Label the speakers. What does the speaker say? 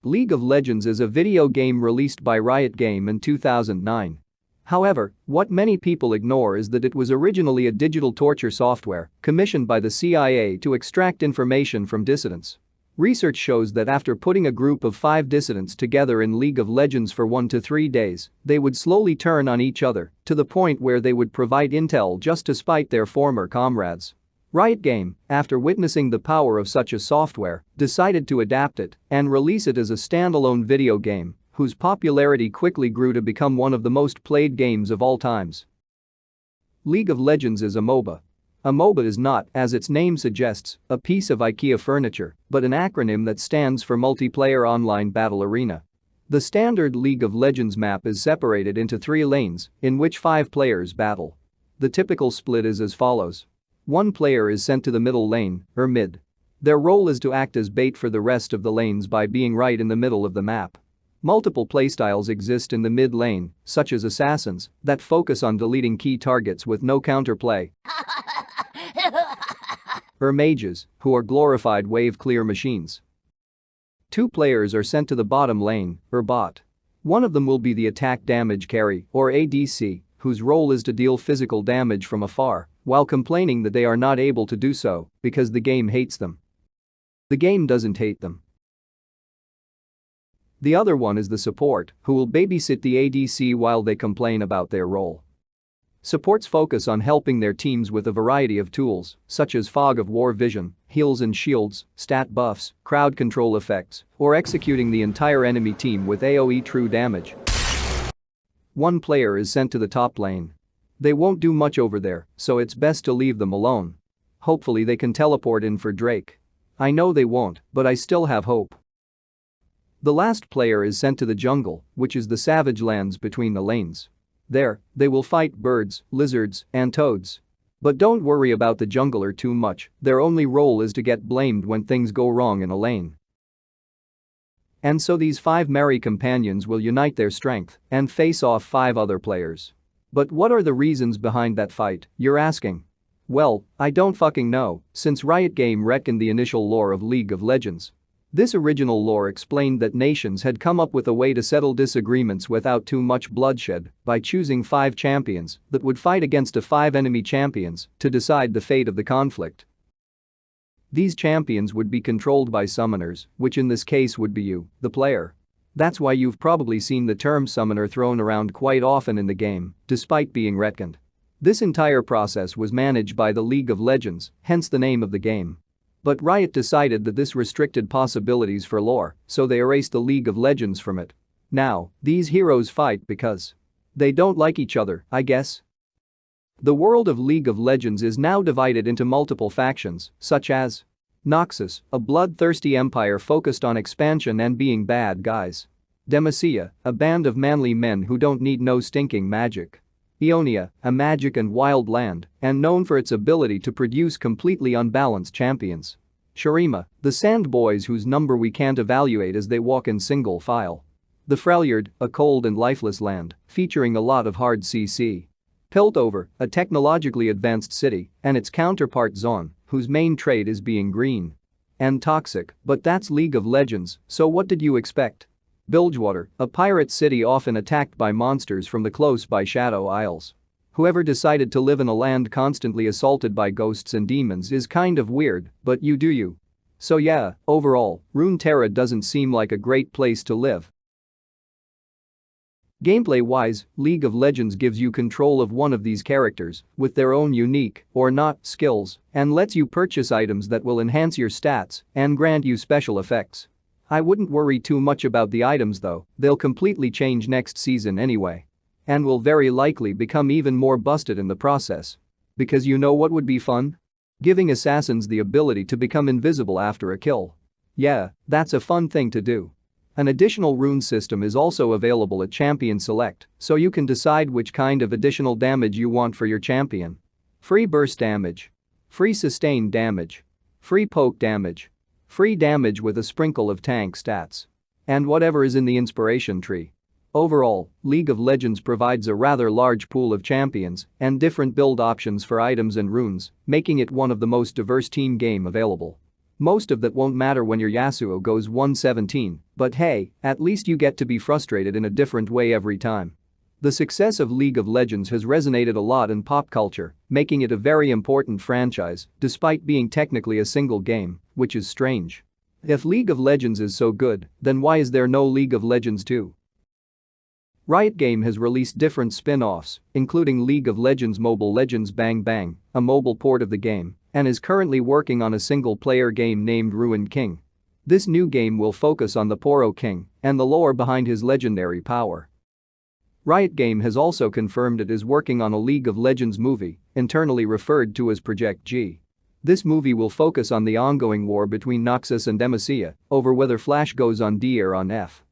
Speaker 1: League of Legends is a video game released by Riot Games in 2009. However, what many people ignore is that it was originally a digital torture software commissioned by the CIA to extract information from dissidents. Research shows that after putting a group of 5 dissidents together in League of Legends for 1 to 3 days, they would slowly turn on each other to the point where they would provide intel just to spite their former comrades. Riot Games, after witnessing the power of such a software, decided to adapt it and release it as a standalone video game, whose popularity quickly grew to become one of the most played games of all times. League of Legends is a MOBA. A MOBA is not, as its name suggests, a piece of IKEA furniture, but an acronym that stands for Multiplayer Online Battle Arena. The standard League of Legends map is separated into 3 lanes, in which 5 players battle. The typical split is as follows. 1 player is sent to the middle lane, or mid. Their role is to act as bait for the rest of the lanes by being right in the middle of the map. Multiple playstyles exist in the mid lane, such as assassins, that focus on deleting key targets with no counterplay, or mages, who are glorified wave-clear machines. 2 players are sent to the bottom lane, or bot. One of them will be the attack damage carry, or ADC, whose role is to deal physical damage from afar, while complaining that they are not able to do so because the game hates them. The game doesn't hate them. The other one is the support, who will babysit the ADC while they complain about their role. Supports focus on helping their teams with a variety of tools, such as fog of war vision, heals and shields, stat buffs, crowd control effects, or executing the entire enemy team with AoE true damage. 1 player is sent to the top lane. They won't do much over there, so it's best to leave them alone. Hopefully they can teleport in for Drake. I know they won't, but I still have hope. The last player is sent to the jungle, which is the savage lands between the lanes. There, they will fight birds, lizards, and toads. But don't worry about the jungler too much, their only role is to get blamed when things go wrong in a lane. And so these 5 merry companions will unite their strength and face off 5 other players. But what are the reasons behind that fight, you're asking? Well, I don't fucking know, since Riot Games retconned the initial lore of League of Legends. This original lore explained that nations had come up with a way to settle disagreements without too much bloodshed by choosing 5 champions that would fight against 5 enemy champions to decide the fate of the conflict. These champions would be controlled by summoners, which in this case would be you, the player. That's why you've probably seen the term summoner thrown around quite often in the game, despite being retconned. This entire process was managed by the League of Legends, hence the name of the game. But Riot decided that this restricted possibilities for lore, so they erased the League of Legends from it. Now, these heroes fight because they don't like each other, I guess. The world of League of Legends is now divided into multiple factions, such as Noxus, a bloodthirsty empire focused on expansion and being bad guys. Demacia, a band of manly men who don't need no stinking magic. Ionia, a magic and wild land, and known for its ability to produce completely unbalanced champions. Shurima, the sand boys whose number we can't evaluate as they walk in single file. The Freljord, a cold and lifeless land, featuring a lot of hard CC. Piltover, a technologically advanced city, and its counterpart Zaun, whose main trait is being green. And Toxic, but that's League of Legends, so what did you expect? Bilgewater, a pirate city often attacked by monsters from the close-by Shadow Isles. Whoever decided to live in a land constantly assaulted by ghosts and demons is kind of weird, but you do you. So yeah, overall, Runeterra doesn't seem like a great place to live. Gameplay-wise, League of Legends gives you control of one of these characters with their own unique, or not, skills, and lets you purchase items that will enhance your stats and grant you special effects. I wouldn't worry too much about the items though, they'll completely change next season anyway. And will very likely become even more busted in the process. Because you know what would be fun? Giving assassins the ability to become invisible after a kill. Yeah, that's a fun thing to do. An additional rune system is also available at Champion Select, so you can decide which kind of additional damage you want for your champion. Free burst damage. Free sustained damage. Free poke damage. Free damage with a sprinkle of tank stats. And whatever is in the inspiration tree. Overall, League of Legends provides a rather large pool of champions and different build options for items and runes, making it one of the most diverse team game available. Most of that won't matter when your Yasuo goes 117, but hey, at least you get to be frustrated in a different way every time. The success of League of Legends has resonated a lot in pop culture, making it a very important franchise despite being technically a single game, which is strange. If League of Legends is so good, then why is there no League of Legends 2? Riot Games has released different spin-offs, including League of Legends Mobile Legends Bang Bang, a mobile port of the game, and is currently working on a single-player game named Ruined King. This new game will focus on the Poro King and the lore behind his legendary power. Riot Games has also confirmed it is working on a League of Legends movie, internally referred to as Project G. This movie will focus on the ongoing war between Noxus and Demacia over whether Flash goes on D or on F.